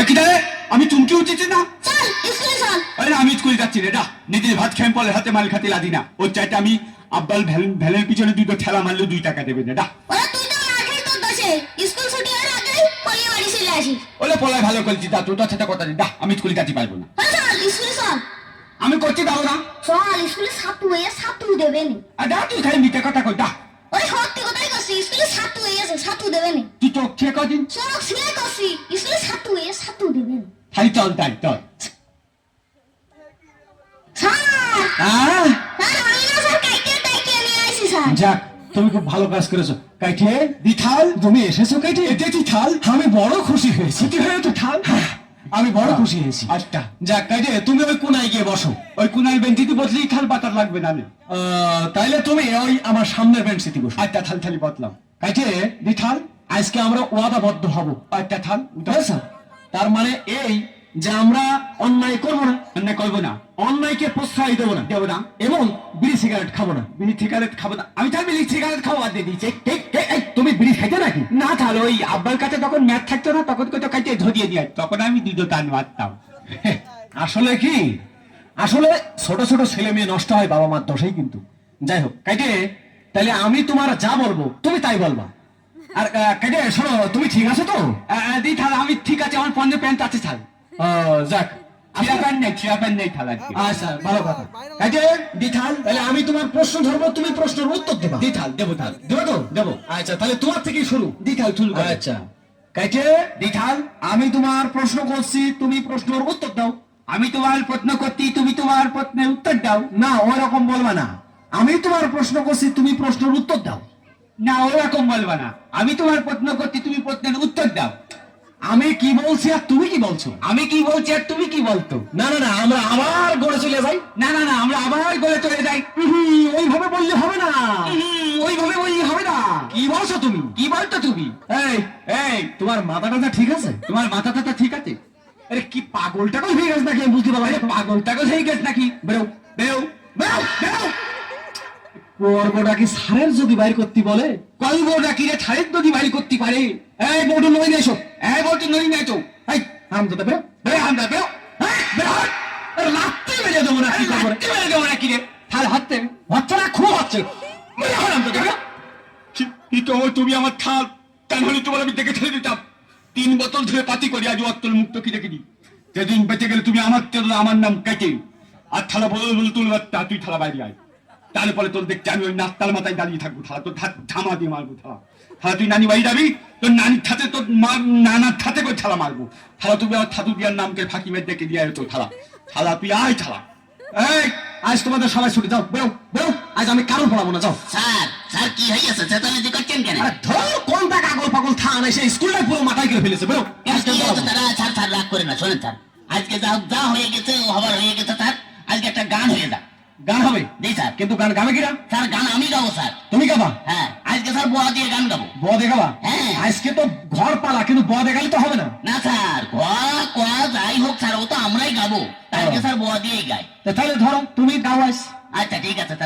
কিদারে আমি চুমকি উঠেছি না। চল স্কুলে চল। আরে আমি স্কুলে যাচ্ছি রে, না নিজের ভাত খেয়ে পলের হাতে মাল খাতে লাদি না। ওর চাইতে আমি আব্বাল ভ্যালের পিছনে দুটো ঠেলা মারলে 2 টাকা দেবে না। ওরা তুই তো আগে তোর দোষে স্কুল ছুটি হওয়ার আগে পলিয়ে বাড়ি চলে আসিস। ওলে পলায় ভালো করছি, দা তোর সাথে কথা দিই, আমি স্কুলে যেতে পারবো না। চল স্কুলে চল। আমি করতে পারবো না। চল স্কুলে ছাত্র হয়ে ছাত্র দেবে নি। আর দা তুই খালি মিথ্যে কথা কই, দা ওই সত্যি কথাই করছি, স্কুলে ছাত্র হয়ে আছে ছাত্র দেবে নি। তুই চোখ ছে কদিন চোখ ছিঁড়ে করছি, স্কুলে ছাত্র হয়ে ছাত্র দেবে নি। খালি চল তাই চল। স্যার আহ স্যার আমি না স্যার কাইটে টাইটে নিয়ে আসি স্যার। যাক, তুমি খুব ভালো কাজ করেছো কাইটে। দিথাল, তুমি এসেছো কাইটে। এতে তুই থাল আমি বড় খুশি হয়েছি। ছুটি হয়ে তো থাল। আমি বড় খুশি হয়েছি। আচ্ছা যাক কাইটে, তুমি ওই কোনায় গিয়ে বসো। ওই কোনার বেঞ্চিতে বসলেই থাল বাতার লাগবে না রে। তাইলে তুমি ওই আমার সামনের বেঞ্চিতে বসো। আচ্ছা থাল থালি বদলাম। কাইটে দিথাল, আজকে আমরা ওয়াদাবদ্ধ হব। আচ্ছা থাল বুঝেছো? তার মানে এই যে আমরা অন্যায় করবো না, অন্যায় করবো না, অন্যায়কে প্রশ্রয় দেবো না, দেবো না, এবং বিড়ি সিগারেট খাবো না। বিড়ি সিগারেট খাবো না। আমি তার বিড়ি সিগারেট খাওয়া বাদ দিয়ে দিয়েছি। এই, তুমি বিড়ি খাইতে নাকি? না তাহলে ওই আব্বার কাছে তখন ম্যাথ থাকতো না, তখন তো কাছে ধরিয়ে দিয়ে তখন আমি 2 টান মারতাম। আসলে কি, আসলে ছোট ছোট ছেলে মেয়ে নষ্ট হয় বাবা মার দোষেই কিন্তু। যাই হোক কাইটে, তাহলে আমি তোমার যা বলবো তুমি তাই বলবা। আর কাইটে শোনো, তুমি ঠিক আছে তো? দি থাল আমি ঠিক আছে, আমার 15 প্যান্ট আছে থাল। যাক, চিরা প্যান্ট নেই থাল আজকে। আচ্ছা ভালো কথা। কাইটে দিথাল, তাহলে আমি তোমার প্রশ্ন ধরবো, তুমি প্রশ্নের উত্তর দেবা। দি থাল দেবো থাল। দেবো তো? দেবো। আচ্ছা তাহলে তোমার থেকেই শুরু। দি থাল শুরু কর। আচ্ছা কাইটে দিথাল, আমি তোমার প্রশ্ন করছি, তুমি প্রশ্নের উত্তর দাও। আমি তোমার প্রশ্ন করছি, তুমি তোমার প্রশ্নের উত্তর দাও। না ওরকম বলবা না, আমি তোমার প্রশ্ন করছি, তুমি প্রশ্নের উত্তর দাও। না ওরকম বলবা না, আমি তোমার প্রশ্ন করছি, তুমি প্রশ্নের উত্তর দাও। আমি কি বলছি আর তুমি কি বলছো? আমি কি বলছি আর তুমি কি বলতো? না না না, আমরা আবার গড়ে চলে যাই। না না না, আমরা আবার গলে চলে যাই। ওইভাবে বললে হবে না। ওইভাবে বললে হবে না। কি বলছো তুমি? কি বলতো তুমি? এই এই তোমার মাথা টাথা ঠিক আছে? তোমার মাথা টাথা ঠিক আছে? আরে কি পাগল টাগল হয়ে গেছে নাকি? আমি বুঝতে পারলাম আরে না। পাগল টাগল হয়ে গেছে নাকি? বেরো বেরো বেরো বেরো। পর্বটা কি সারের যদি বাইর করতে বলে? কলবটা কি রে থারের যদি বাড়ি করতে পারে? এই বড় নই না এসো। এই বলতো নই না তো। এই হামজাদা বেরো। বেরো আমরা বেরো। বেরো। আরে লাত্তি মেরে দেবো না কি করবো? লাত্তি মেরে দেবো নাকি রে? থাল হাতে হচ্ছে না, খুব হচ্ছে। বেরো হারামজাদা, বেরো। তুমি আমার থাল কেন হলে তোমার আমি দেখে ছেড়ে দিতাম। 3 বোতল ধরে পাতি করি, আজ অত্তল মুক্ত কি দেখিনি। যেদিন বেঁচে গেলে তুমি আমার তেল আমার নাম কেটে আর থালা বল বল তুলবার তুই থালা বাইরে আয়। তারপরে তোর দেখতে আমি ওই নাস্তার মাথায় দাঁড়িয়ে থাকবো, থালা তোর ধামা দিয়ে মারবো। থালা তুই নানি বাড়ি যাবি, তোর নানির ছাতে তোর নানার ছাতে করে থালা মারবো। থালা তুমি আমার ছাতু দিয়ার নামকে ফাঁকি মেরে ডেকে দিয়ে তো থালা তুই আয় থালা। এই আজ তোমাদের সবাই ছুটি, যাও বেরো বেরো। আজ আমি কারণ পড়াবো না, যাও। স্যার স্যার কি হয়ে গেছে, চেঁচামেচি করছেন কেন? আরে ধর কোনটা কাগল পাগল থান এসে স্কুলটাই পুরো মাথায় করে ফেলেছে। বেরো। আজকে তারা স্যার স্যার রাগ করে না, শোনেন স্যার, আজকে যা যা হয়ে গেছে হবার হয়ে গেছে স্যার, আজকে একটা গান হয়ে যাক। গান হবে? জি স্যার। কিন্তু গান গাবে কিরা? স্যার গান আমি গাবো স্যার। তুমি গাবা? হ্যাঁ আজকে স্যার বোয়া দিয়ে গান গাবো। বদ গাবা? হ্যাঁ। আজকে তো ঘর পালা, কিন্তু বদ গালি তো হবে না। না স্যার কোয়া কোয়া যাই হোক স্যার, ও তো আমরাই গাবো, আজকে স্যার বোয়া দিয়েই গাই। তাহলে ধরো তুমি গাও আজ। আচ্ছা ঠিক আছে স্যার।